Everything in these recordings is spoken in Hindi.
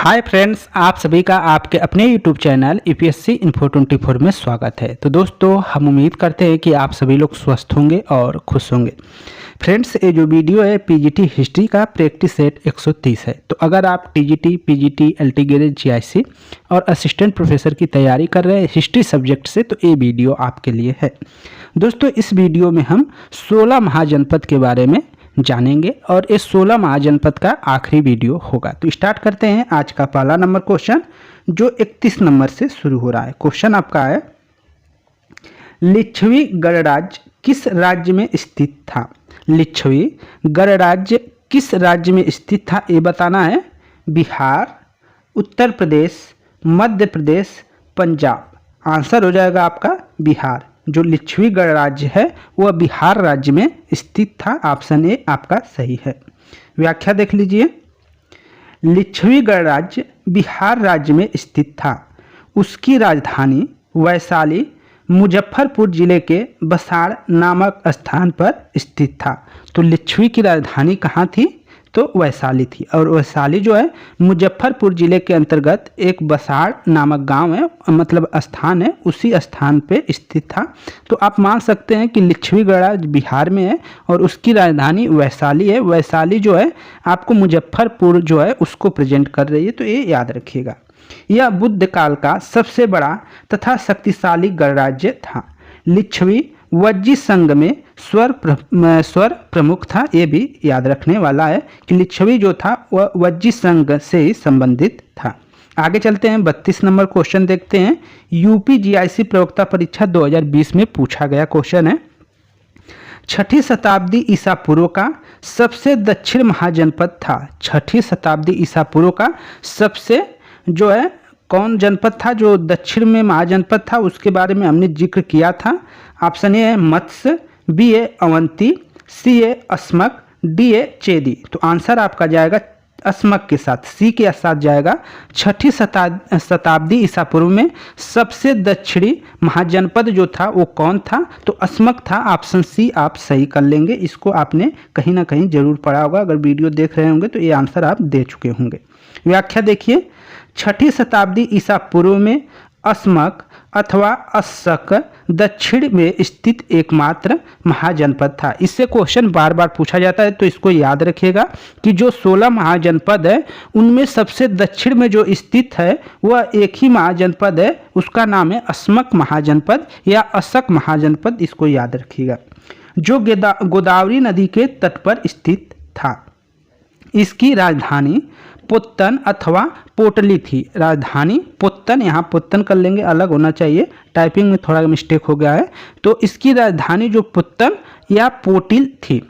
हाय फ्रेंड्स, आप सभी का आपके अपने यूट्यूब चैनल यूपीएससी इन्फो 24 में स्वागत है। तो दोस्तों, हम उम्मीद करते हैं कि आप सभी लोग स्वस्थ होंगे और खुश होंगे। फ्रेंड्स, ये जो वीडियो है पीजीटी हिस्ट्री का प्रैक्टिस सेट 130 है। तो अगर आप TGT, PGT, LT grade, GIC और असिस्टेंट प्रोफेसर की तैयारी कर रहे हैं हिस्ट्री सब्जेक्ट से, तो ये वीडियो आपके लिए है। दोस्तों, इस वीडियो में हम 16 महाजनपद के बारे में जानेंगे और इस 16 महाजनपद का आखिरी वीडियो होगा। तो स्टार्ट करते हैं आज का पहला नंबर क्वेश्चन, जो 31 नंबर से शुरू हो रहा है। क्वेश्चन आपका है, लिच्छवी गणराज्य किस राज्य में स्थित था? लिच्छवी गणराज्य किस राज्य में स्थित था ये बताना है। बिहार, उत्तर प्रदेश, मध्य प्रदेश, पंजाब। आंसर हो जाएगा आपका बिहार। जो लिच्छवी गणराज्य है वह बिहार राज्य में स्थित था। ऑप्शन ए आपका सही है। व्याख्या देख लीजिए। लिच्छवी गणराज्य बिहार राज्य में स्थित था। उसकी राजधानी वैशाली मुजफ्फरपुर जिले के बसाड़ नामक स्थान पर स्थित था। तो लिच्छवी की राजधानी कहाँ थी? तो वैशाली थी। और वैशाली जो है मुजफ्फरपुर जिले के अंतर्गत एक बसाड़ नामक गांव है, मतलब स्थान है, उसी स्थान पे स्थित था। तो आप मान सकते हैं कि लिच्छवी गणराज्य बिहार में है और उसकी राजधानी वैशाली है। वैशाली जो है आपको मुजफ्फरपुर जो है उसको प्रेजेंट कर रही है, तो ये याद रखिएगा। यह बुद्ध काल का सबसे बड़ा तथा शक्तिशाली गणराज्य था। लिच्छवी वज्जी संघ में स्वर प्रमुख था। ये भी याद रखने वाला है कि लिच्छवी जो था वह वज्जी संघ से ही संबंधित था। आगे चलते हैं, 32 नंबर क्वेश्चन देखते हैं। यूपी जीआईसी प्रवक्ता परीक्षा 2020 में पूछा गया क्वेश्चन है, 6ठी शताब्दी ईसा पूर्व का सबसे दक्षिण महाजनपद था। 6ठी शताब्दी ईसा पूर्व का सबसे जो है कौन जनपद था जो दक्षिण में महाजनपद था? उसके बारे में हमने जिक्र किया था। ऑप्शन ए है मत्स्य, बी ए अवंती, सी ए अस्मक, डी ए चेदी। तो आंसर आपका जाएगा अस्मक के साथ, सी के साथ जाएगा। 6ठी शताब्दी ईसा पूर्व में सबसे दक्षिणी महाजनपद जो था वो कौन था? तो अस्मक था। ऑप्शन सी आप सही कर लेंगे। इसको आपने कहीं ना कहीं जरूर पढ़ा होगा। अगर वीडियो देख रहे होंगे तो ये आंसर आप दे चुके होंगे। व्याख्या देखिए। 6ठी शताब्दी ईसा पूर्व में अस्मक अथवा अस्सक दक्षिण में स्थित एकमात्र महाजनपद था। इससे क्वेश्चन बार बार पूछा जाता है, तो इसको याद रखिएगा कि जो 16 महाजनपद है उनमें सबसे दक्षिण में जो स्थित है वह एक ही महाजनपद है, उसका नाम है अस्मक महाजनपद या अस्सक महाजनपद। इसको याद रखिएगा। जो गोदावरी नदी के तट पर स्थित था। इसकी राजधानी पुत्तन अथवा पोटली थी। राजधानी पुत्तन, यहाँ पुत्तन कर लेंगे, अलग होना चाहिए, टाइपिंग में थोड़ा मिस्टेक हो गया है। तो इसकी राजधानी जो पुत्तन या पोटिल थी।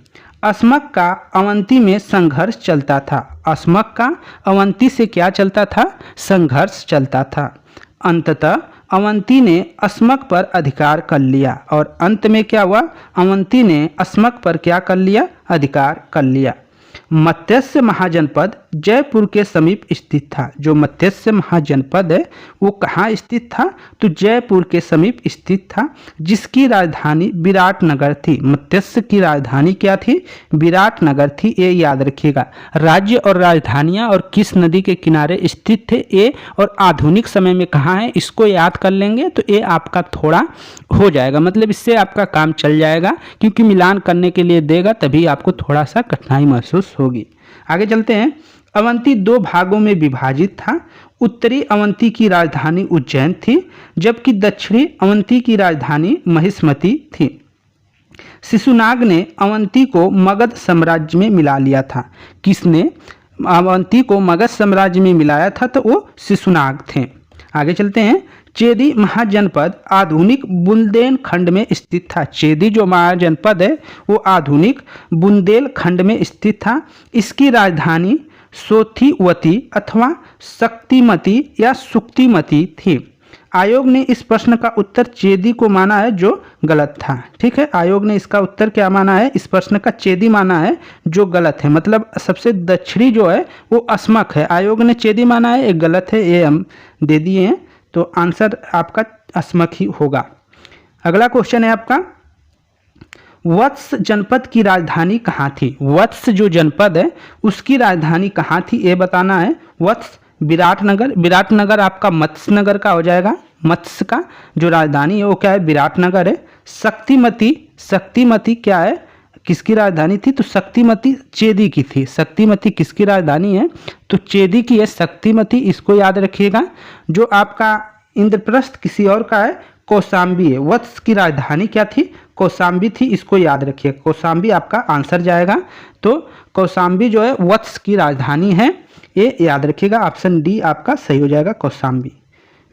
अस्मक का अवंती में संघर्ष चलता था। अस्मक का अवंती से क्या चलता था? संघर्ष चलता था। अंततः अवंती ने अस्मक पर अधिकार कर लिया। और अंत में क्या हुआ? अवंती ने अस्मक पर क्या कर लिया? अधिकार कर लिया। मत्स्य महाजनपद जयपुर के समीप स्थित था। जो मत्स्य महाजनपद है वो कहाँ स्थित था? तो जयपुर के समीप स्थित था, जिसकी राजधानी विराटनगर थी। मत्स्य की राजधानी क्या थी? विराटनगर थी। ये याद रखिएगा। राज्य और राजधानियाँ और किस नदी के किनारे स्थित थे ये, और आधुनिक समय में कहाँ है, इसको याद कर लेंगे तो ये आपका थोड़ा हो जाएगा, मतलब इससे आपका काम चल जाएगा, क्योंकि मिलान करने के लिए देगा तभी आपको थोड़ा सा कठिनाई महसूस होगी। आगे चलते हैं। अवंती 2 भागों में विभाजित था। उत्तरी अवंती की राजधानी उज्जैन थी, जबकि दक्षिणी अवंती की राजधानी महिष्मती थी। शिशुनाग ने अवंती को मगध साम्राज्य में मिला लिया था। किसने अवंती को मगध साम्राज्य में मिलाया था? तो वो शिशुनाग थे। आगे चलते हैं। चेदी महाजनपद आधुनिक बुंदेलखंड में स्थित था। चेदी जो महाजनपद है वो आधुनिक बुंदेलखंड में स्थित था। इसकी राजधानी सोथिवती अथवा शक्तिमती या सुक्तिमती थी। आयोग ने इस प्रश्न का उत्तर चेदी को माना है, जो गलत था। ठीक है, आयोग ने इसका उत्तर क्या माना है? इस प्रश्न का चेदी माना है, जो गलत है। मतलब सबसे दक्षिणी जो है वो अस्मक है, आयोग ने चेदी माना है, ये गलत है, ये हम दे दिए हैं। तो आंसर आपका अस्मक ही होगा। अगला क्वेश्चन है आपका, वत्स जनपद की राजधानी कहाँ थी? वत्स जो जनपद है उसकी राजधानी कहाँ थी ये बताना है। वत्स विराटनगर। विराटनगर आपका मत्स्य नगर का हो जाएगा। मत्स्य का जो राजधानी है वो क्या है, विराटनगर है। शक्तिमती, शक्तिमती क्या है, किसकी राजधानी थी, तो शक्तिमती चेदी की थी। शक्तिमती किसकी राजधानी है, तो चेदी की है शक्तिमती, इसको याद रखिएगा। जो आपका इंद्रप्रस्थ किसी और का है, कौशाम्बी है। वत्स की राजधानी क्या थी, कौशाम्बी थी, इसको याद रखिए। कौशाम्बी आपका आंसर जाएगा। तो कौशाम्बी जो है वत्स की राजधानी है, ये याद रखिएगा। ऑप्शन डी आपका सही हो जाएगा, कौशाम्बी।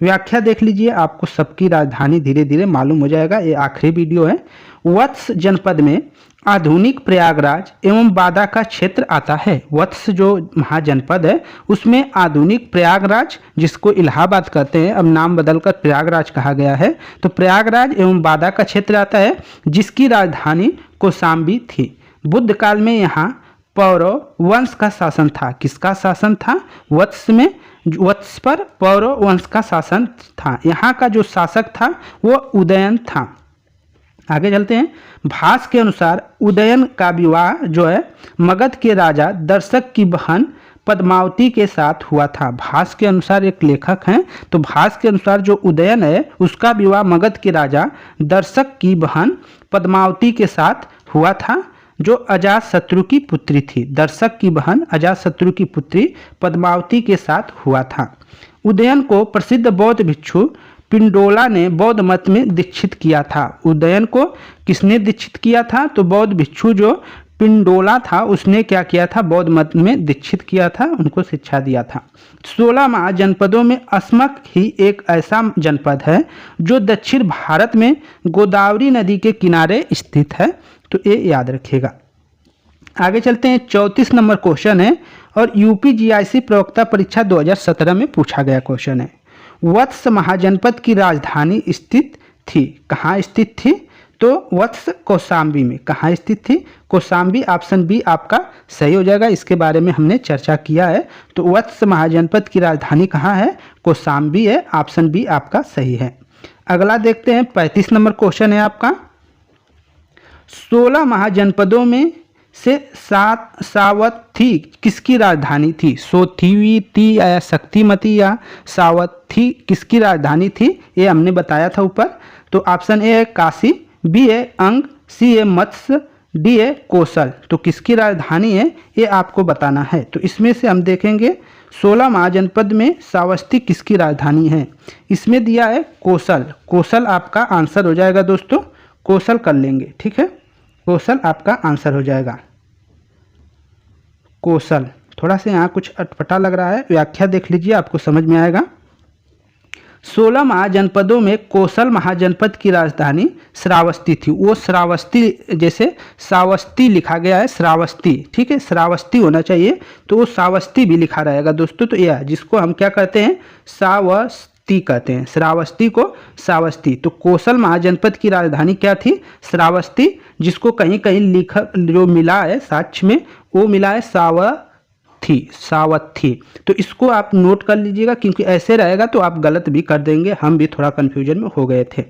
व्याख्या देख लीजिए, आपको सबकी राजधानी धीरे धीरे मालूम हो जाएगा। ये आखिरी वीडियो है। वत्स जनपद में आधुनिक प्रयागराज एवं बादा का क्षेत्र आता है। वत्स जो महाजनपद है उसमें आधुनिक प्रयागराज, जिसको इलाहाबाद कहते हैं, अब नाम बदलकर प्रयागराज कहा गया है, तो प्रयागराज एवं बादा का क्षेत्र आता है, जिसकी राजधानी कौशाम्बी थी। बुद्ध काल में यहाँ पौरव वंश का शासन था। किसका शासन था, वत्स में, वत्स पर पौरव वंश का शासन था। यहाँ का जो शासक था वो उदयन था। आगे चलते हैं। भास के अनुसार उदयन का विवाह जो है मगध के राजा दर्शक की बहन पद्मावती के साथ हुआ था। भास के अनुसार एक लेखक हैं, तो भास के अनुसार जो उदयन है उसका विवाह मगध के राजा दर्शक की बहन पद्मावती के साथ हुआ था, जो अजातशत्रु की पुत्री थी। दर्शक की बहन अजातशत्रु की पुत्री पद्मावती के साथ हुआ था। उदयन को प्रसिद्ध बौद्ध भिक्षु पिंडोला ने बौद्ध मत में दीक्षित किया था। उदयन को किसने दीक्षित किया था, तो बौद्ध भिक्षु जो पिंडोला था उसने क्या किया था, बौद्ध मत में दीक्षित किया था, उनको शिक्षा दिया था। 16 महाजनपदों में अस्मक ही एक ऐसा जनपद है जो दक्षिण भारत में गोदावरी नदी के किनारे स्थित है, तो ये याद रखिएगा। आगे चलते हैं। 34 नंबर क्वेश्चन है और यूपीजीआईसी प्रवक्ता परीक्षा 2017 में पूछा गया क्वेश्चन है। वत्स महाजनपद की राजधानी स्थित थी, कहाँ स्थित थी, तो वत्स कौशाम्बी में। कहाँ स्थित थी, कौशाम्बी। ऑप्शन बी आपका सही हो जाएगा, इसके बारे में हमने चर्चा किया है। तो वत्स महाजनपद की राजधानी कहाँ है, कौशाम्बी है। ऑप्शन बी आपका सही है। अगला देखते हैं। 35 नंबर क्वेश्चन है आपका। 16 महाजनपदों में से सावथी किसकी राजधानी थी। सोथीवी थी या शक्तिमती या सावथी किसकी राजधानी थी, ये हमने बताया था ऊपर। तो ऑप्शन ए है काशी, बी है अंग, सी है मत्स्य, डी है कौशल। तो किसकी राजधानी है ये आपको बताना है। तो इसमें से हम देखेंगे 16 महाजनपद में श्रावस्ती किसकी राजधानी है। इसमें दिया है कौशल। कौशल आपका आंसर हो जाएगा दोस्तों, कौशल कर लेंगे, ठीक है। कौशल आपका आंसर हो जाएगा, कौशल। थोड़ा सा यहाँ कुछ अटपटा लग रहा है, व्याख्या देख लीजिए, आपको समझ में आएगा। 16 महाजनपदों में कौशल महाजनपद की राजधानी श्रावस्ती थी। वो श्रावस्ती, जैसे श्रावस्ती लिखा गया है, श्रावस्ती, ठीक है, श्रावस्ती होना चाहिए, तो वो श्रावस्ती भी लिखा रहेगा दोस्तों। तो यह जिसको हम क्या कहते हैं, श्रावस्ती कहते हैं, श्रावस्ती को श्रावस्ती। तो कौशल महाजनपद की राजधानी क्या थी, श्रावस्ती, जिसको कहीं कहीं लिखा जो मिला है साक्ष्य में, वो मिला है सावथी, सावथी। तो इसको आप नोट कर लीजिएगा, क्योंकि ऐसे रहेगा तो आप गलत भी कर देंगे, हम भी थोड़ा कन्फ्यूजन में हो गए थे।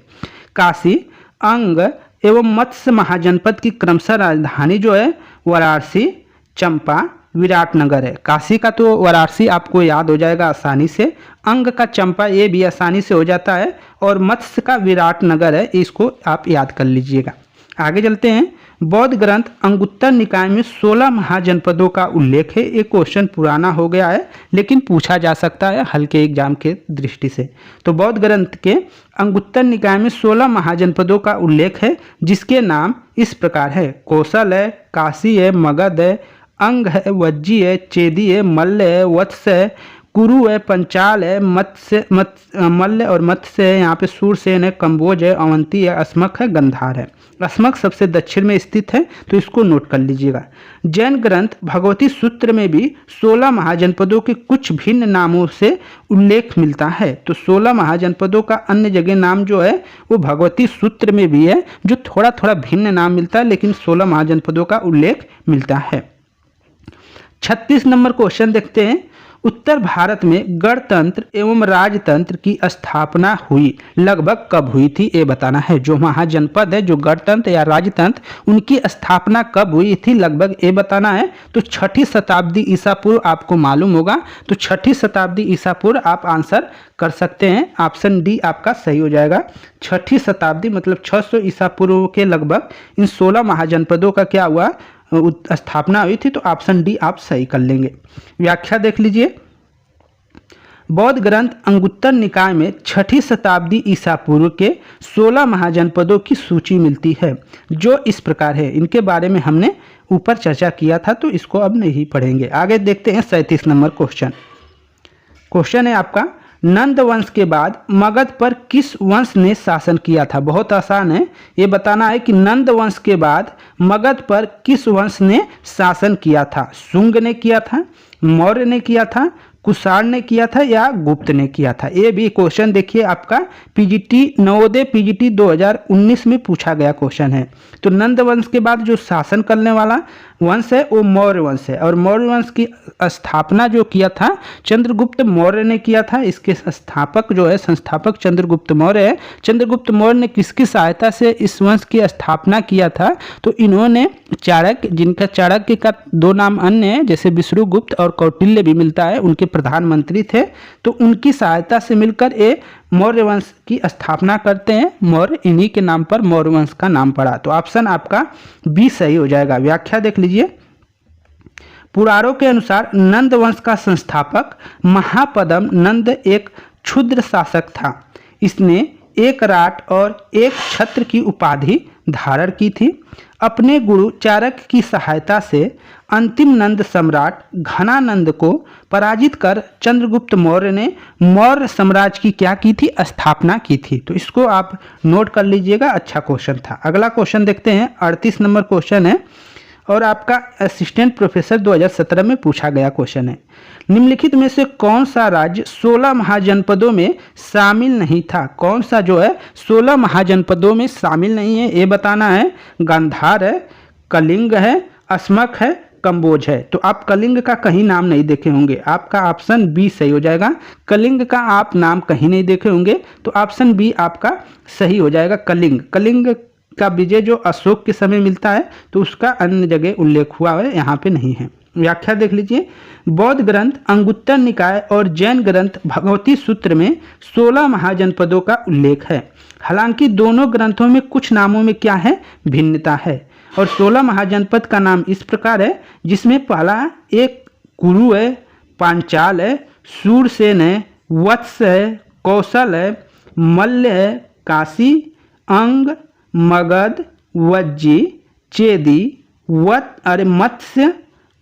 काशी, अंग एवं मत्स्य महाजनपद की क्रमशः राजधानी जो है वाराणसी, चंपा, विराटनगर है। काशी का तो वाराणसी आपको याद हो जाएगा आसानी से, अंग का चंपा ये भी आसानी से हो जाता है, और मत्स्य का विराटनगर है, इसको आप याद कर लीजिएगा। आगे चलते हैं। बौद्ध ग्रंथ अंगुत्तर निकाय में 16 महाजनपदों का उल्लेख है। एक क्वेश्चन पुराना हो गया है लेकिन पूछा जा सकता है हल्के एग्जाम के दृष्टि से। तो बौद्ध ग्रंथ के अंगुत्तर निकाय में 16 महाजनपदों का उल्लेख है, जिसके नाम इस प्रकार है। कौशल है, काशी है, मगध है, अंग है, वज्जी है, चेदी है, मल्ल है, वत्स है, कुरु है, पंचाल है, मल्ल और मत्स्य है, यहाँ पे सूरसेन है, कंबोज है, अवंती है, अस्मक है, गंधार है। अस्मक सबसे दक्षिण में स्थित है, तो इसको नोट कर लीजिएगा। जैन ग्रंथ भगवती सूत्र में भी 16 महाजनपदों के कुछ भिन्न नामों से उल्लेख मिलता है। तो 16 महाजनपदों का अन्य जगह नाम जो है वो भगवती सूत्र में भी है, जो थोड़ा थोड़ा भिन्न नाम मिलता है, लेकिन 16 महाजनपदों का उल्लेख मिलता है। 36 नंबर क्वेश्चन देखते हैं। उत्तर भारत में गणतंत्र एवं राजतंत्र की स्थापना हुई लगभग कब हुई थी ये बताना है। जो महाजनपद है, जो गणतंत्र या राजतंत्र, उनकी स्थापना कब हुई थी लगभग ये बताना है। तो 6ठी शताब्दी ईसा पूर्व आपको मालूम होगा, तो 6ठी शताब्दी ईसा पूर्व आप आंसर कर सकते हैं। ऑप्शन डी आपका सही हो जाएगा। 6ठी शताब्दी मतलब 600 ईसा पूर्व के लगभग इन 16 महाजनपदों का क्या हुआ, स्थापना हुई थी। तो ऑप्शन डी आप सही कर लेंगे। व्याख्या देख लीजिए। बौद्ध ग्रंथ अंगुत्तर निकाय में 6ठी शताब्दी ईसा पूर्व के 16 महाजनपदों की सूची मिलती है, जो इस प्रकार है। इनके बारे में हमने ऊपर चर्चा किया था, तो इसको अब नहीं पढ़ेंगे। आगे देखते हैं 37 नंबर क्वेश्चन। क्वेश्चन है आपका, नंद वंश के बाद मगध पर किस वंश ने शासन किया था। बहुत आसान है, ये बताना है कि नंद वंश के बाद मगध पर किस वंश ने शासन किया था। शुंग ने किया था, मौर्य ने किया था, कुषाण ने किया था या गुप्त ने किया था। ये भी क्वेश्चन देखिए आपका पीजीटी नवोदय पीजीटी 2019 में पूछा गया क्वेश्चन है। तो नंद वंश के बाद जो शासन करने वाला वंश है वो मौर्य वंश है, और मौर्य वंश की स्थापना जो किया था चंद्रगुप्त मौर्य ने किया था। इसके स्थापक जो है, संस्थापक चंद्रगुप्त मौर्य है। चंद्रगुप्त मौर्य ने किसकी सहायता से इस वंश की स्थापना किया था, तो इन्होंने चाणक्य, जिनका चाणक्य का 2 नाम अन्य है, जैसे विष्णुगुप्त और कौटिल्य भी मिलता है, उनके प्रधानमंत्री थे। तो उनकी सहायता से मिलकर ये मौर्य वंश की स्थापना करते हैं। मौर्य, इन्हीं के नाम पर मौर्य वंश का नाम पड़ा। तो ऑप्शन आपका बी सही हो जाएगा। व्याख्या देख लीजिए। पुराणों के अनुसार नंद वंश का संस्थापक महापद्म नंद एक क्षुद्र शासक था। इसने एक राट और एक छत्र की उपाधि धारण की थी। अपने गुरु चाणक्य की सहायता से अंतिम नंद सम्राट घनानंद को पराजित कर चंद्रगुप्त मौर्य ने मौर्य साम्राज्य की क्या की थी, स्थापना की थी। तो इसको आप नोट कर लीजिएगा, अच्छा क्वेश्चन था। अगला क्वेश्चन देखते हैं, 38 नंबर क्वेश्चन है और आपका असिस्टेंट प्रोफेसर 2017 में पूछा गया क्वेश्चन है। निम्नलिखित में से कौन सा राज्य 16 महाजनपदों में शामिल नहीं था। कौन सा जो है 16 महाजनपदों में शामिल नहीं है ये बताना है। गांधार है, कलिंग है, अस्मक है, कंबोज है। तो आप कलिंग का कहीं नाम नहीं देखे होंगे, आपका ऑप्शन बी सही हो जाएगा। कलिंग का आप नाम कहीं नहीं देखे होंगे, तो ऑप्शन बी आपका सही हो जाएगा। कलिंग, कलिंग का विजय जो अशोक के समय मिलता है, तो उसका अन्य जगह उल्लेख हुआ है, यहाँ पे नहीं है। व्याख्या देख लीजिए। बौद्ध ग्रंथ अंगुत्तर निकाय और जैन ग्रंथ भगवती सूत्र में 16 महाजनपदों का उल्लेख है। हालांकि दोनों ग्रंथों में कुछ नामों में क्या है, भिन्नता है। और 16 महाजनपद का नाम इस प्रकार है, जिसमें पहला एक कुरु है, पांचाल है, सूरसेन है, वत्स है, कौशल है, मल्ल है, काशी, अंग, मगध, वज्जी, चेदी, मत्स्य,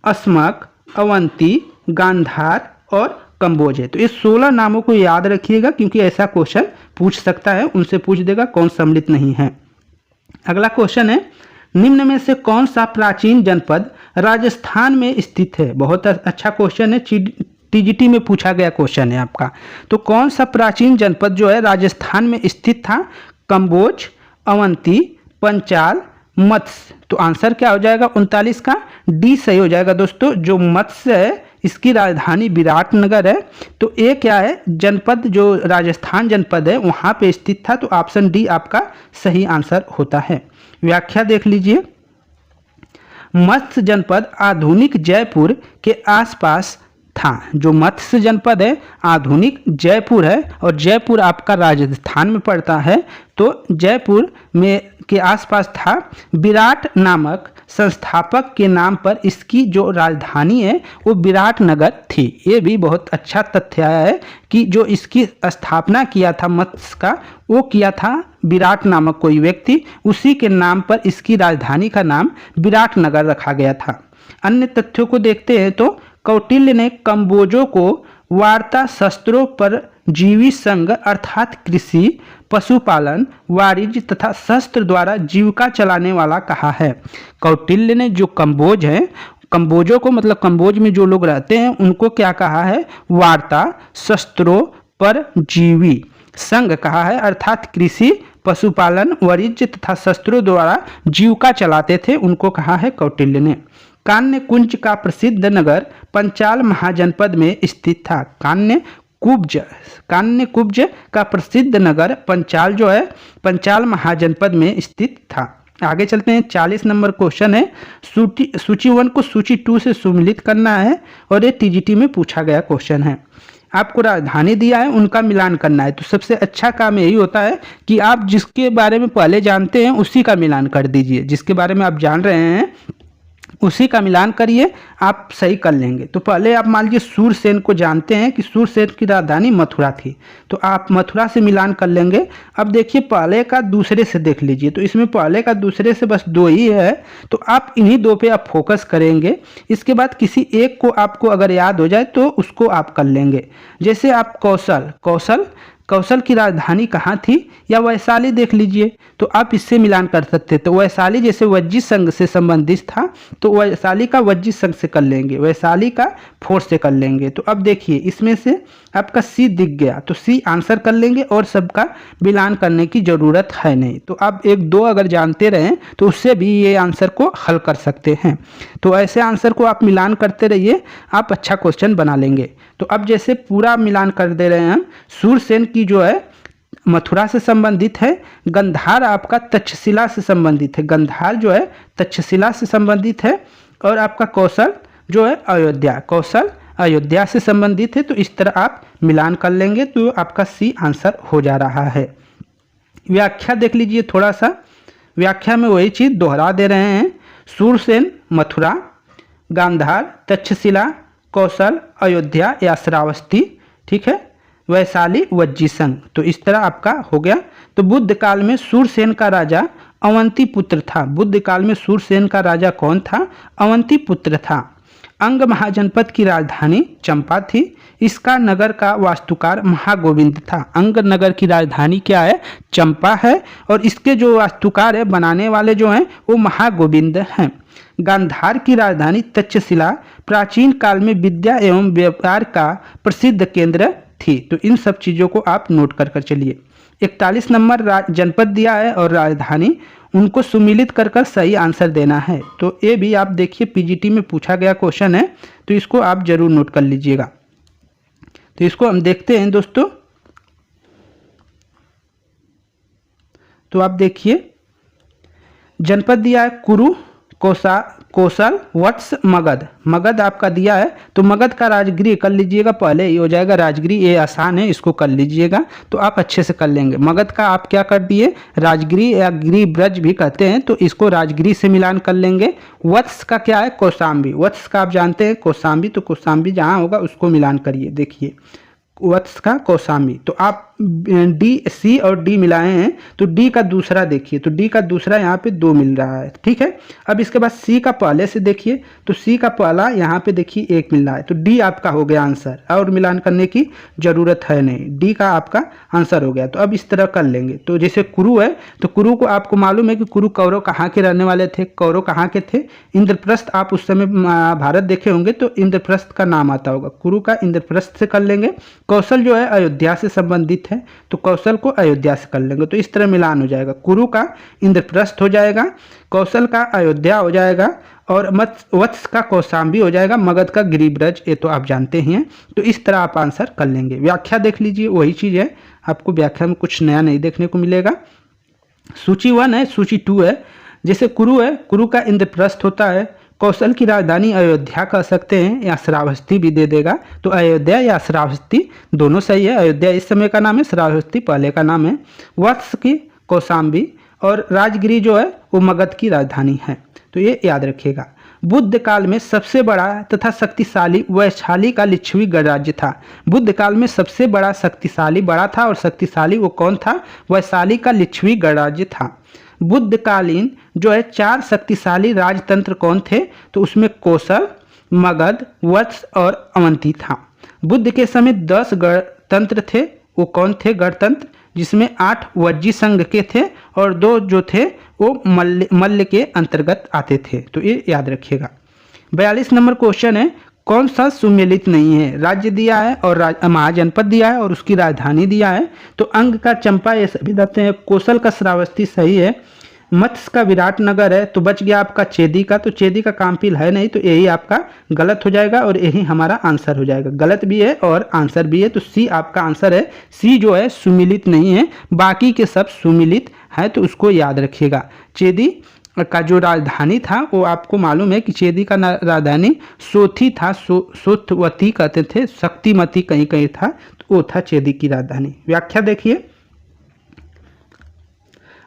अस्मक, अवंती, गांधार और कंबोज है। तो इस 16 नामों को याद रखिएगा, क्योंकि ऐसा क्वेश्चन पूछ सकता है, उनसे पूछ देगा कौन सम्मिलित नहीं है। अगला क्वेश्चन है, निम्न में से कौन सा प्राचीन जनपद राजस्थान में स्थित है। बहुत अच्छा क्वेश्चन है, टीजीटी में पूछा गया क्वेश्चन है आपका। तो कौन सा प्राचीन जनपद जो है राजस्थान में स्थित था। कंबोज, अवंती, पंचाल, मत्स्य। तो आंसर क्या हो जाएगा 39 का डी सही हो जाएगा दोस्तों। जो मत्स्य है इसकी राजधानी विराटनगर है। तो ये क्या है, जनपद जो राजस्थान जनपद है वहाँ पे स्थित था। तो ऑप्शन डी आपका सही आंसर होता है। व्याख्या देख लीजिए। मत्स्य जनपद आधुनिक जयपुर के आसपास था। जो मत्स्य जनपद है आधुनिक जयपुर है, और जयपुर आपका राजस्थान में पड़ता है। तो जयपुर में के आसपास था। विराट नामक संस्थापक के नाम पर इसकी जो राजधानी है वो विराटनगर थी। ये भी बहुत अच्छा तथ्य आया है कि जो इसकी स्थापना किया था मत्स्य का, वो किया था विराट नामक कोई व्यक्ति, उसी के नाम पर इसकी राजधानी का नाम विराटनगर रखा गया था। अन्य तथ्यों को देखते हैं तो कौटिल्य ने कंबोजों को वार्ता शस्त्रों पर जीवी संघ अर्थात कृषि, पशुपालन, वाणिज्य तथा शस्त्र द्वारा जीविका चलाने वाला कहा है। कौटिल्य ने जो कंबोज है, कंबोजों को मतलब कंबोज में जो लोग रहते हैं उनको क्या कहा है, वार्ता शस्त्रों पर जीवी संघ कहा है, अर्थात कृषि, पशुपालन, वाणिज्य तथा शस्त्रों द्वारा जीविका चलाते थे, उनको कहा है कौटिल्य ने। कान्य कुंज का प्रसिद्ध नगर पंचाल महाजनपद में स्थित था। कान्य कुब्ज का प्रसिद्ध नगर पंचाल जो है पंचाल महाजनपद में स्थित था। आगे चलते हैं। 40 नंबर क्वेश्चन है, सूची 1 को सूची 2 से सुमिलित करना है और ये टीजीटी में पूछा गया क्वेश्चन है। आपको राजधानी दिया है, उनका मिलान करना है। तो सबसे अच्छा काम यही होता है कि आप जिसके बारे में पहले जानते हैं उसी का मिलान कर दीजिए। जिसके बारे में आप जान रहे हैं उसी का मिलान करिए, आप सही कर लेंगे। तो पहले आप मान लीजिए सूरसेन को जानते हैं कि सूरसेन की राजधानी मथुरा थी, तो आप मथुरा से मिलान कर लेंगे। अब देखिए पहले का दूसरे से देख लीजिए, तो इसमें पहले का दूसरे से बस 2 ही है, तो आप इन्हीं 2 पे आप फोकस करेंगे। इसके बाद किसी एक को आपको अगर याद हो जाए तो उसको आप कर लेंगे। जैसे आप कौशल की राजधानी कहाँ थी, या वैशाली देख लीजिए, तो आप इससे मिलान कर सकते। तो वैशाली जैसे वज्जित संघ से संबंधित था, तो वैशाली का वज्जित संघ से कर लेंगे, वैशाली का फोर्स से कर लेंगे। तो अब देखिए इसमें से आपका सी दिख गया, तो सी आंसर कर लेंगे और सबका मिलान करने की ज़रूरत है नहीं। तो आप 1-2 अगर जानते रहें तो उससे भी ये आंसर को हल कर सकते हैं। तो ऐसे आंसर को आप मिलान करते रहिए, आप अच्छा क्वेश्चन बना लेंगे। तो अब जैसे पूरा मिलान कर दे रहे हैं हम, सूरसेन की जो है मथुरा से संबंधित है, गंधार आपका तक्षशिला से संबंधित है, गंधार जो है तक्षशिला से संबंधित है, और आपका कौशल जो है अयोध्या से संबंधित है। तो इस तरह आप मिलान कर लेंगे तो आपका सी आंसर हो जा रहा है। व्याख्या देख लीजिए थोड़ा सा, व्याख्या में वही चीज़ दोहरा दे रहे हैं। सूरसेन मथुरा, गांधार तक्षशिला, कौशल अयोध्या या श्रावस्ती, ठीक है, वैशाली वज्जी संघ। तो इस तरह आपका हो गया। तो बुद्ध काल में सूरसेन का राजा अवंती पुत्र था। बुद्ध काल में सूरसेन का राजा कौन था? अवंती पुत्र था। अंग महाजनपद की राजधानी चंपा थी। इसका नगर का वास्तुकार महागोविंद था। अंग नगर की राजधानी क्या है? चंपा है, और इसके जो वास्तुकार है, बनाने वाले जो हैं, वो महागोविंद हैं। गांधार की राजधानी तक्षशिला प्राचीन काल में विद्या एवं व्यापार का प्रसिद्ध केंद्र थी। तो इन सब चीज़ों को आप नोट कर चलिए। 41 नंबर जनपद दिया है और राजधानी, उनको सुमिलित कर सही आंसर देना है। तो ये भी आप देखिए पीजीटी में पूछा गया क्वेश्चन है, तो इसको आप जरूर नोट कर लीजिएगा। तो इसको हम देखते हैं दोस्तों। तो आप देखिए जनपद दिया है कुरु, कौशल, वत्स, मगध। मगध आपका दिया है, तो मगध का राजगृह कर लीजिएगा, पहले ये हो जाएगा राजगृह, ये आसान है, इसको कर लीजिएगा तो आप अच्छे से कर लेंगे। मगध का आप क्या कर दिए? राजगृह या गृह ब्रज भी कहते हैं, तो इसको राजगृह से मिलान कर लेंगे। वत्स का क्या है? कौशाम्बी। वत्स का आप जानते हैं कौशाम्बी, तो कौशाम्बी जहाँ होगा उसको मिलान करिए। देखिए वत्स का कौशाम्बी, तो आप डी, सी और डी मिलाए हैं, तो डी का दूसरा देखिए, तो डी का दूसरा यहाँ पे 2 मिल रहा है, ठीक है। अब इसके बाद सी का पहले से देखिए, तो सी का पहला यहाँ पे देखिए 1 मिल रहा है, तो डी आपका हो गया आंसर, और मिलान करने की जरूरत है नहीं, डी का आपका आंसर हो गया। तो अब इस तरह कर लेंगे। तो जैसे कुरु है, तो कुरु को आपको मालूम है कि कुरु कौरव कहाँ के रहने वाले थे? कौरव कहाँ के थे? इंद्रप्रस्थ। आप उस समय भारत देखे होंगे तो इंद्रप्रस्थ का नाम आता होगा, कुरु का इंद्रप्रस्थ से कर लेंगे। कौशल जो है अयोध्या से संबंधित है, तो कौशल को अयोध्या से कर लेंगे। तो इस तरह मिलान हो जाएगा, कुरु का इंद्रप्रस्थ हो जाएगा, कौशल का अयोध्या हो जाएगा, और वत्स का कौशाम्बी हो जाएगा, मगध का गिरिब्रज, ये तो आप जानते ही हैं। तो इस तरह आप आंसर कर लेंगे। व्याख्या देख लीजिए, वही चीज़ है, आपको व्याख्या में कुछ नया नहीं देखने को मिलेगा। सूची 1 है, सूची 2 है। जैसे कुरु है, कुरु का इंद्रप्रस्थ होता है। कौशल की राजधानी अयोध्या कह सकते हैं, या श्रावस्ती भी दे देगा, तो अयोध्या या श्रावस्ती दोनों सही है। अयोध्या इस समय का नाम है, श्रावस्ती पहले का नाम है। वत्स की कौशाम्बी, और राजगिरी जो है वो मगध की राजधानी है, तो ये याद रखिएगा। बुद्ध काल में सबसे बड़ा तथा शक्तिशाली वैशाली का लिच्छवी गणराज्य था। बुद्ध काल में सबसे बड़ा शक्तिशाली, बड़ा था और शक्तिशाली, वो कौन था? वैशाली का लिच्छवी गणराज्य था। बुद्धकालीन जो है 4 शक्तिशाली राजतंत्र कौन थे? तो उसमें कौशल, मगध, वत्स और अवंती था। बुद्ध के समय 10 गणतंत्र थे, वो कौन थे गणतंत्र? जिसमें 8 वज्जी संघ के थे और 2 जो थे वो मल्ल के अंतर्गत आते थे। तो ये याद रखिएगा। 42 नंबर क्वेश्चन है, कौन सा सुमेलित नहीं है? राज्य दिया है और महाजनपद दिया है और उसकी राजधानी दिया है। तो अंग का चंपा, ये सभी देते हैं। कौशल का श्रावस्ती सही है। मत्स्य का विराटनगर है, तो बच गया आपका चेदी का, तो चेदी का काम्पिल है नहीं, तो यही आपका गलत हो जाएगा और यही हमारा आंसर हो जाएगा। गलत भी है और आंसर भी है, तो सी आपका आंसर है। सी जो है सुमिलित नहीं है, बाकी के सब सुमिलित है, तो उसको याद रखिएगा। चेदी का जो राजधानी था वो आपको मालूम है कि चेदी का राजधानी सोथी था, सोथवती कहते थे, शक्तिमती कहीं कहीं था, तो वो था चेदी की राजधानी। व्याख्या देखिए,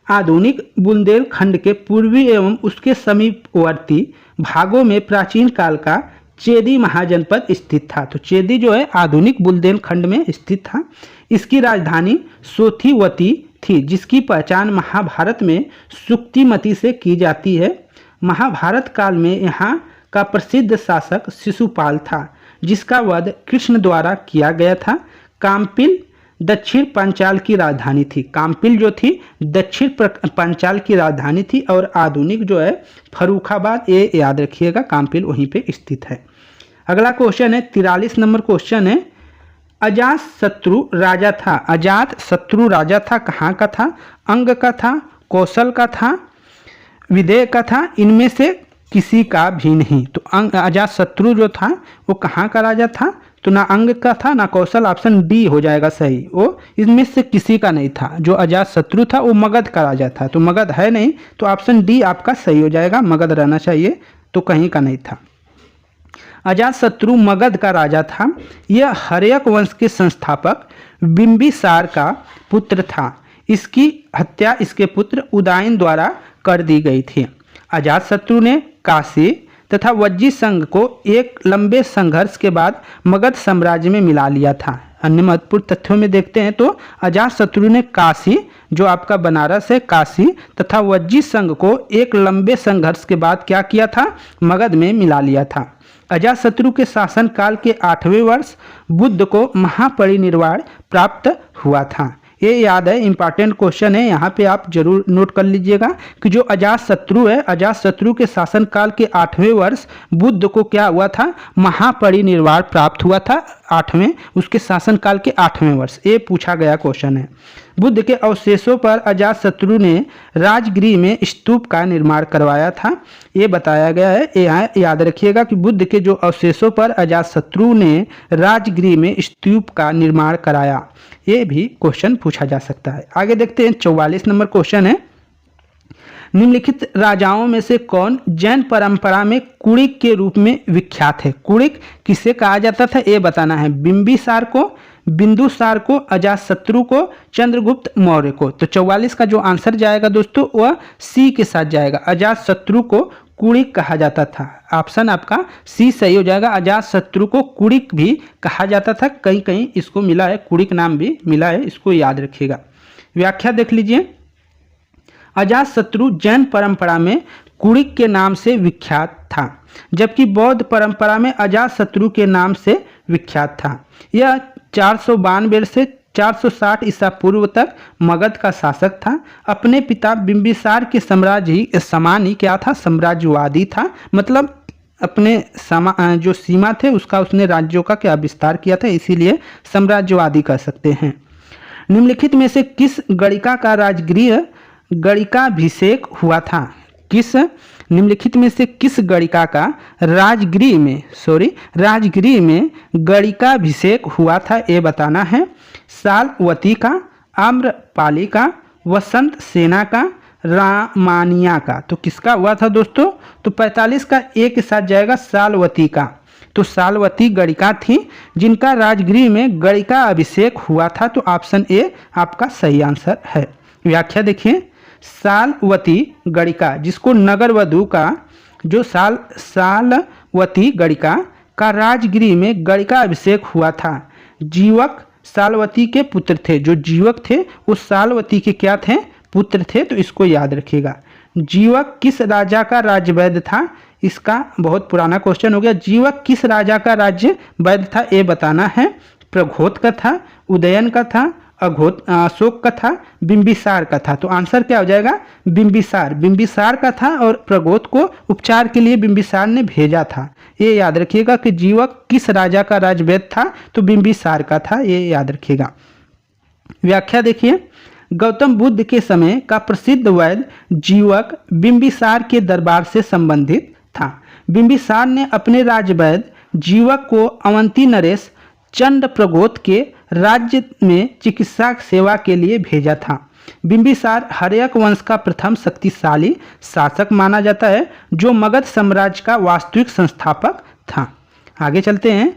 आधुनिक बुंदेलखंड के पूर्वी एवं उसके समीपवर्ती भागों में प्राचीन काल का चेदी महाजनपद स्थित था। तो चेदी जो है आधुनिक बुंदेलखंड में स्थित था। इसकी राजधानी सोथीवती थी, जिसकी पहचान महाभारत में सुक्तिमती से की जाती है। महाभारत काल में यहाँ का प्रसिद्ध शासक शिशुपाल था, जिसका वध कृष्ण द्वारा किया गया था। काम्पिल दक्षिण पांचाल की राजधानी थी। काम्पिल जो थी दक्षिण पांचाल की राजधानी थी, और आधुनिक जो है फर्रुखाबाद, ये याद रखिएगा, काम्पिल वहीं पे स्थित है। अगला क्वेश्चन है 43 नंबर क्वेश्चन है, अजात शत्रु राजा था। अजात शत्रु राजा था, कहाँ का था? अंग का था, कौशल का था, विदेह का था, इनमें से किसी का भी नहीं। तो अजात शत्रु जो था वो कहाँ का राजा था? तो ना अंग का था ना कौशल, ऑप्शन डी हो जाएगा सही। वो इसमें से किसी का नहीं था। जो अजात शत्रु था वो मगध का राजा था, तो मगध है नहीं, तो ऑप्शन डी आपका सही हो जाएगा। मगध रहना चाहिए, तो कहीं का नहीं था। अजातशत्रु मगध का राजा था। यह हर्यक वंश के संस्थापक बिंबिसार का पुत्र था। इसकी हत्या इसके पुत्र उदयन द्वारा कर दी गई थी। अजातशत्रु ने काशी तथा वज्जी संघ को एक लंबे संघर्ष के बाद मगध साम्राज्य में मिला लिया था। अन्य महत्वपूर्ण तथ्यों में देखते हैं तो अजातशत्रु ने काशी, जो आपका बनारस है, काशी तथा वज्जी संघ को एक लंबे संघर्ष के बाद क्या किया था? मगध में मिला लिया था। अजातशत्रु के शासनकाल के 8वें वर्ष बुद्ध को महापरिनिर्वाण प्राप्त हुआ था। ये याद है, इंपॉर्टेंट क्वेश्चन है, यहाँ पे आप जरूर नोट कर लीजिएगा कि जो अजातशत्रु है, अजातशत्रु के शासनकाल के 8वें वर्ष बुद्ध को क्या हुआ था? महापरिनिर्वाण प्राप्त हुआ था। 8वें, उसके शासनकाल के 8वें वर्ष, ये पूछा गया क्वेश्चन है। बुद्ध के अवशेषों पर अजातशत्रु ने राजगृह में स्तूप का निर्माण करवाया था, ये बताया गया है। यहाँ याद रखिएगा कि बुद्ध के जो अवशेषों पर अजातशत्रु ने राजगृह में स्तूप का निर्माण कराया, ये भी क्वेश्चन पूछा जा सकता है। आगे देखते हैं 44 नंबर क्वेश्चन है, निम्नलिखित राजाओं में से कौन जैन परंपरा में कुड़िक के रूप में विख्यात है? कुड़िक किसे कहा जाता था ये बताना है। बिंबिसार को, बिंदुसार को, अजातशत्रु को, चंद्रगुप्त मौर्य को। तो 44 का जो आंसर जाएगा दोस्तों वह सी के साथ जाएगा। अजातशत्रु को कुड़िक कहा जाता था। ऑप्शन आपका सी सही हो जाएगा। अजातशत्रु को कुड़िक भी कहा जाता था, कहीं कहीं इसको मिला है, कुड़िक नाम भी मिला है, इसको याद रखिएगा। व्याख्या देख लीजिए, अजातशत्रु जैन परंपरा में कुड़िक के नाम से विख्यात था, जबकि बौद्ध परंपरा में अजातशत्रु के नाम से विख्यात था। यह 492 से 460 ईसा पूर्व तक मगध का शासक था। अपने पिता बिंबिसार के साम्राज्य ही समान ही क्या था? साम्राज्यवादी था। मतलब अपने जो सीमा थे उसका उसने राज्यों का क्या विस्तार किया था, इसीलिए साम्राज्यवादी कह सकते हैं। निम्नलिखित में से किस गणिका का राजगृह गणिकाभिषेक हुआ था? किस निम्नलिखित में से किस गणिका का राजगृह में गणिकाभिषेक हुआ था, ये बताना है। सालवती का, आम्रपाली का, वसंत सेना का, रामानिया का। तो किसका हुआ था दोस्तों? तो 45 का एक के साथ जाएगा, सालवती का। तो सालवती गणिका थी जिनका राजगृह में गणिका अभिषेक हुआ था, तो ऑप्शन ए आपका सही आंसर है। व्याख्या देखिए, सालवती गणिका जिसको नगरवधु का, जो सालवती गणिका का राजगृह में गणिका अभिषेक हुआ था। जीवक सालवती के पुत्र थे, जो जीवक थे वो सालवती के क्या थे? पुत्र थे, तो इसको याद रखिएगा। जीवक किस राजा का राज्य वैद्य था? इसका बहुत पुराना क्वेश्चन हो गया। जीवक किस राजा का राज्य वैद्य था, ये बताना है। प्रघोत का था, उदयन का था, अशोक का था, बिंबिसार का था। तो आंसर क्या हो जाएगा? बिंबिसार का था, और प्रघोत को उपचार के लिए बिंबिसार ने भेजा था। ये याद रखिएगा कि जीवक किस राजा का राजवैद्य था, तो बिंबिसार का था, ये याद रखिएगा। व्याख्या देखिए, गौतम बुद्ध के समय का प्रसिद्ध वैद्य जीवक बिंबिसार के दरबार से संबंधित था। बिंबिसार ने अपने राजवैद्य जीवक को अवंती नरेश चंड प्रगोत के राज्य में चिकित्सा सेवा के लिए भेजा था। बिंबिसार हर्यक वंश का प्रथम शक्तिशाली शासक माना जाता है जो मगध साम्राज्य का वास्तविक संस्थापक था। आगे चलते हैं।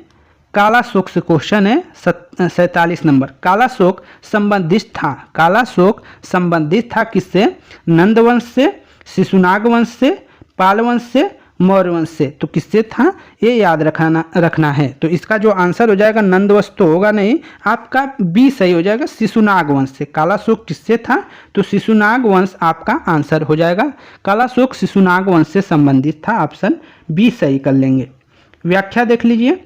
कालाशोक से क्वेश्चन है 47 नंबर। कालाशोक संबंधित था, कालाशोक संबंधित था किससे? नंद वंश से, शिशुनाग वंश से, पाल वंश से, मौर्य वंश से। तो किससे था ये याद रखना है। तो इसका जो आंसर हो जाएगा नंद वंश तो होगा नहीं, आपका बी सही हो जाएगा, शिशुनाग वंश से। कालाशोक किससे था? तो शिशुनाग वंश आपका आंसर हो जाएगा। कालाशोक शिशुनाग वंश से संबंधित था, ऑप्शन बी सही कर लेंगे। व्याख्या देख लीजिए।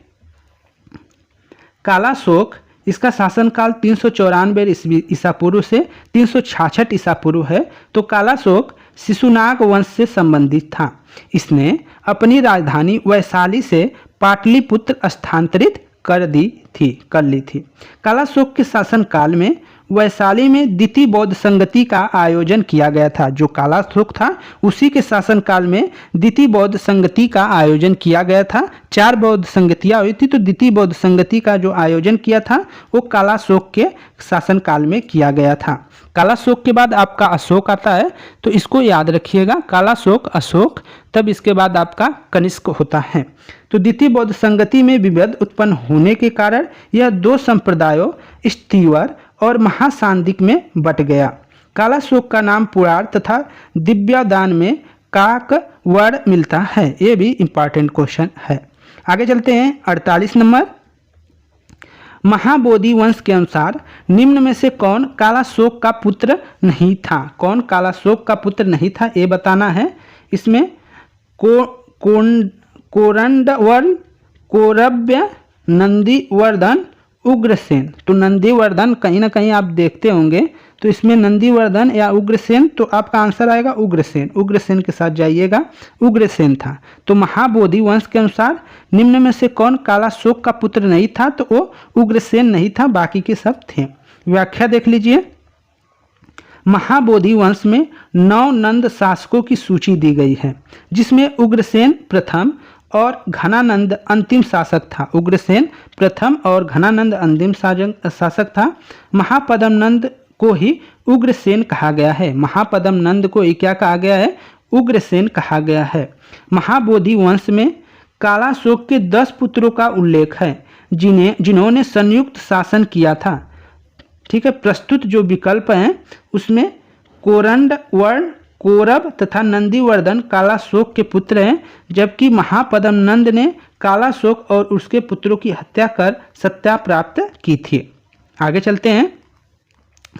कालाशोक इसका शासनकाल 394 ईसा पूर्व से 366 ईसा पूर्व है। तो कालाशोक शिशुनाग वंश से संबंधित था। इसने अपनी राजधानी वैशाली से पाटलिपुत्र स्थानांतरित कर ली थी। कालाशोक के शासनकाल में वैशाली में द्वितीय बौद्ध संगति का आयोजन किया गया था। जो कालाशोक था उसी के शासनकाल में द्वितीय बौद्ध संगति का आयोजन किया गया था। 4 बौद्ध संगतियाँ हुई थी, तो द्वितीय बौद्ध संगति का जो आयोजन किया था वो कालाशोक के शासनकाल में किया गया था। कालाशोक के बाद आपका अशोक आता है, तो इसको याद रखिएगा, कालाशोक, अशोक, तब इसके बाद आपका कनिष्क होता है। तो द्वितीय बौद्ध संगति में विभेद उत्पन्न होने के कारण यह 2 संप्रदायों स्तीवर और महासांदिक में बट गया। कालाशोक का नाम पुराण तथा दिव्यदान में काकवड़ मिलता है। ये भी इंपॉर्टेंट क्वेश्चन है। आगे चलते हैं 48 नंबर। महाबोधि वंश के अनुसार निम्न में से कौन कालाशोक का पुत्र नहीं था? कौन कालाशोक का पुत्र नहीं था ये बताना है। इसमें कोरंडवर्ण, कौरव्य, नंदीवर्धन, उग्रसेन। तो नंदीवर्धन कहीं ना कहीं आप देखते होंगे, तो इसमें नंदीवर्धन या उग्रसेन, तो आपका आंसर आएगा उग्रसेन। उग्रसेन के साथ जाइएगा, उग्रसेन था। तो महाबोधि वंश के अनुसार निम्न में से कौन कालाशोक का पुत्र नहीं था? तो वो उग्रसेन नहीं था, बाकी के सब थे। व्याख्या देख लीजिए। महाबोधि वंश में 9 नंद शासकों की सूची दी गई है, जिसमें उग्रसेन प्रथम और घनानंद अंतिम शासक था। उग्रसेन प्रथम और घनानंद अंतिम शासक था। महापद्म नंद को ही उग्रसेन कहा गया है। महापद्म नंद को ही क्या कहा गया है? उग्रसेन कहा गया है। महाबोधि वंश में कालाशोक के 10 पुत्रों का उल्लेख है जिन्होंने संयुक्त शासन किया था। ठीक है, प्रस्तुत जो विकल्प हैं उसमें कोरंडवर्ण, कौरव तथा नंदीवर्धन कालाशोक के पुत्र हैं, जबकि महापद्म नंद ने कालाशोक और उसके पुत्रों की हत्या कर सत्ता प्राप्त की थी। आगे चलते हैं।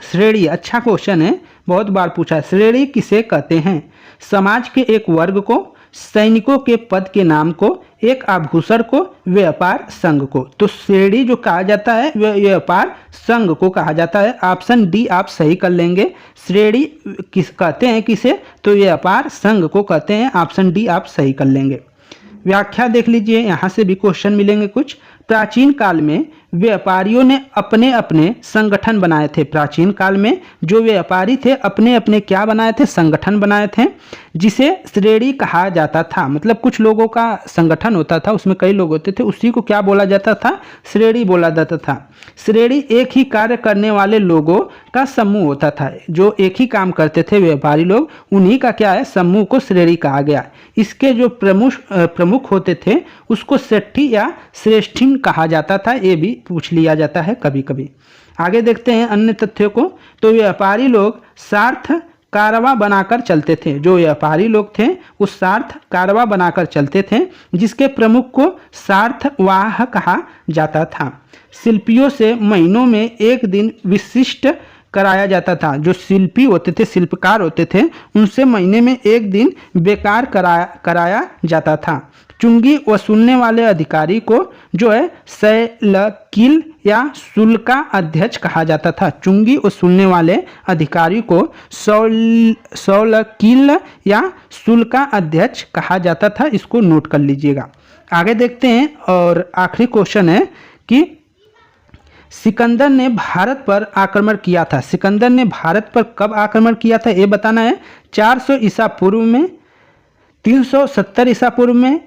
श्रेणी, अच्छा क्वेश्चन है, बहुत बार पूछा है। श्रेणी किसे कहते हैं? समाज के एक वर्ग को, सैनिकों के पद के नाम को, एक आभूषण को, व्यापार संघ को। तो श्रेणी जो कहा जाता है वह व्यापार संघ को कहा जाता है। ऑप्शन डी आप सही कर लेंगे। श्रेणी किस कहते हैं किसे? तो व्यापार संघ को कहते हैं। ऑप्शन डी आप सही कर लेंगे। व्याख्या देख लीजिए, यहाँ से भी क्वेश्चन मिलेंगे कुछ। प्राचीन काल में व्यापारियों ने अपने अपने संगठन बनाए थे। प्राचीन काल में जो व्यापारी थे अपने अपने क्या बनाए थे? संगठन बनाए थे, जिसे श्रेणी कहा जाता था। मतलब कुछ लोगों का संगठन होता था, उसमें कई लोग होते थे, उसी को क्या बोला जाता था? श्रेणी बोला जाता था। श्रेणी एक ही कार्य करने वाले लोगों का समूह होता था। जो एक ही काम करते थे व्यापारी लोग, उन्हीं का क्या है? समूह को श्रेणी कहा गया। इसके जो प्रमुख होते थे उसको सेठी या श्रेष्ठी कहा जाता था। ये भी पूछ लिया जाता है कभी कभी। आगे देखते हैं अन्य तथ्यों को। तो व्यापारी लोग सार्थ कारवा बनाकर चलते थे। जो व्यापारी लोग थे वो सार्थ कारवा बनाकर चलते थे, जिसके प्रमुख को सार्थवाह कहा जाता था। शिल्पियों से महीनों में एक दिन विशिष्ट कराया जाता था। जो शिल्पी होते थे, शिल्पकार होते थे, उनसे महीने में एक दिन बेकार कराया जाता था। चुंगी वसूलने वाले अधिकारी को जो है सैलकिल या शुल्का अध्यक्ष कहा जाता था। चुंगी वसूलने वाले अधिकारी को सौलकिल या शुल्का अध्यक्ष कहा जाता था। इसको नोट कर लीजिएगा। आगे देखते हैं और आखिरी क्वेश्चन है कि सिकंदर ने भारत पर आक्रमण किया था। सिकंदर ने भारत पर कब आक्रमण किया था ये बताना है। 400 ईसा पूर्व में, 370 ईसा पूर्व में,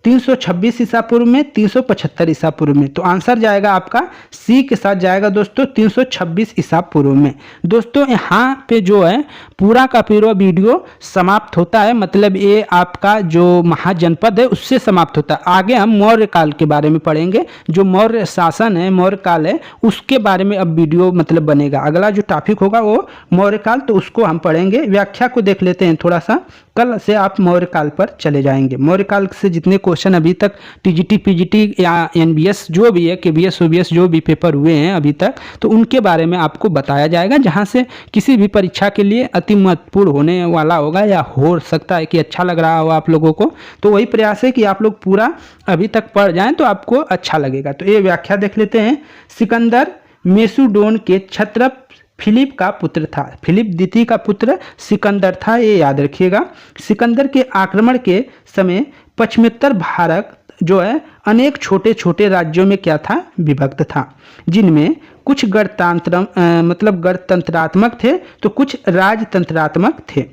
326 ईसा पूर्व में, 375 ईसा पूर्व में। तो आंसर जाएगा आपका सी के साथ जाएगा दोस्तों, 326 ईसा पूर्व में। दोस्तों यहाँ पे जो है पूरा का पूरा वीडियो समाप्त होता है, मतलब ये आपका जो महाजनपद है उससे समाप्त होता है। आगे हम मौर्य काल के बारे में पढ़ेंगे, जो मौर्य शासन है, मौर्य काल है, उसके बारे में अब वीडियो मतलब बनेगा। अगला जो टॉपिक होगा वो मौर्य काल, तो उसको हम पढ़ेंगे। व्याख्या को देख लेते हैं थोड़ा सा, कल से आप मौर्य काल पर चले जाएंगे। मौर्य काल से जितने क्वेश्चन अभी तक टीजीटी, पीजीटी या एनबीएस जो भी है, केबीएस, ओबीएस जो भी पेपर हुए हैं अभी तक, तो उनके बारे में आपको बताया जाएगा, जहां से किसी भी परीक्षा के लिए अति महत्वपूर्ण होने वाला होगा, या हो सकता है कि अच्छा लग रहा हो आप लोगों को। तो वही प्रयास है कि आप लोग पूरा अभी तक पढ़ जाएं तो आपको अच्छा लगेगा। तो ये व्याख्या देख लेते हैं। सिकंदर मेसुडोन के क्षत्रप फिलिप का पुत्र था। फिलिप द्वितीय का पुत्र सिकंदर था, ये याद रखिएगा। सिकंदर के आक्रमण के समय पश्चिमोत्तर भारत जो है अनेक छोटे छोटे राज्यों में क्या था, विभक्त था, जिनमें कुछ गणतंत्रात्मक थे तो कुछ राजतंत्रात्मक थे।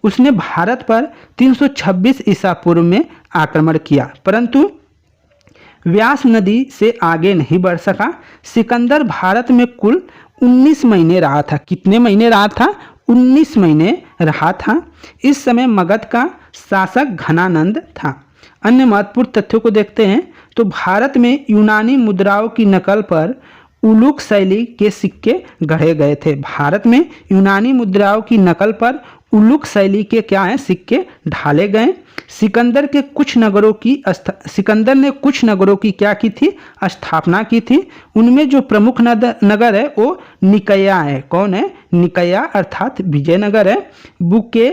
उसने भारत पर 326 ईसा पूर्व में आक्रमण किया, परंतु व्यास नदी से आगे नहीं बढ़ सका। सिकंदर भारत में कुल 19 महीने रहा था। कितने महीने रहा था? 19 महीने रहा था। इस समय मगध का शासक घनानंद था। अन्य महत्वपूर्ण तथ्यों को देखते हैं तो भारत में यूनानी मुद्राओं की नकल पर उलूक शैली के सिक्के गढ़े गए थे। भारत में यूनानी मुद्राओं की नकल पर उलूक शैली के क्या है, सिक्के ढाले गए। सिकंदर ने कुछ नगरों की क्या की थी, स्थापना की थी। उनमें जो प्रमुख नगर है वो निकया है। कौन है? निकया अर्थात विजयनगर है। बुके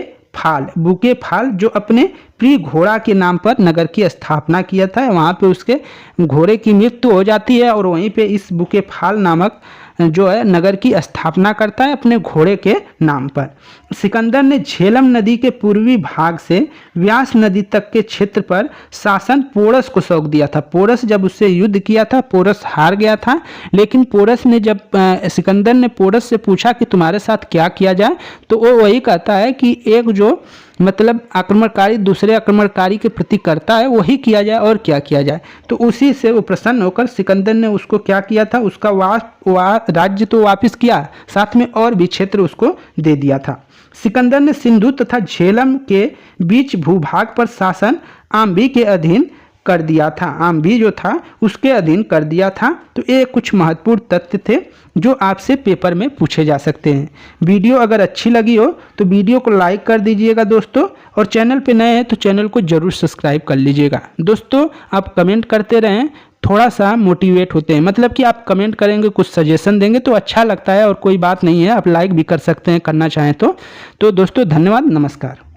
फाल जो अपने प्रिय घोड़ा के नाम पर नगर की स्थापना किया था, वहाँ पे उसके घोड़े की मृत्यु हो जाती है और वहीं पे इस बुके फाल नामक जो है नगर की स्थापना करता है अपने घोड़े के नाम पर। सिकंदर ने झेलम नदी के पूर्वी भाग से व्यास नदी तक के क्षेत्र पर शासन पोरस को सौंप दिया था। पोरस जब उससे युद्ध किया था, पोरस हार गया था, लेकिन पोरस ने जब सिकंदर ने पोरस से पूछा कि तुम्हारे साथ क्या किया जाए, तो वो वही कहता है कि एक जो मतलब आक्रमणकारी दूसरे आक्रमणकारी के प्रति करता है वही किया जाए, और क्या किया जाए। तो उसी से वो प्रसन्न होकर सिकंदर ने उसको क्या किया था, उसका राज्य तो वापस किया, साथ में और भी क्षेत्र उसको दे दिया था। सिकंदर ने सिंधु तथा झेलम के बीच भूभाग पर शासन आम्बी के अधीन कर दिया था। आम्बी जो था उसके अधीन कर दिया था। तो ये कुछ महत्वपूर्ण तथ्य थे जो आपसे पेपर में पूछे जा सकते हैं। वीडियो अगर अच्छी लगी हो तो वीडियो को लाइक कर दीजिएगा दोस्तों, और चैनल पे नए हैं तो चैनल को जरूर सब्सक्राइब कर लीजिएगा। दोस्तों आप कमेंट करते रहें, थोड़ा सा मोटिवेट होते हैं, मतलब कि आप कमेंट करेंगे, कुछ सजेशन देंगे तो अच्छा लगता है, और कोई बात नहीं है, आप लाइक भी कर सकते हैं करना चाहें तो दोस्तों धन्यवाद, नमस्कार।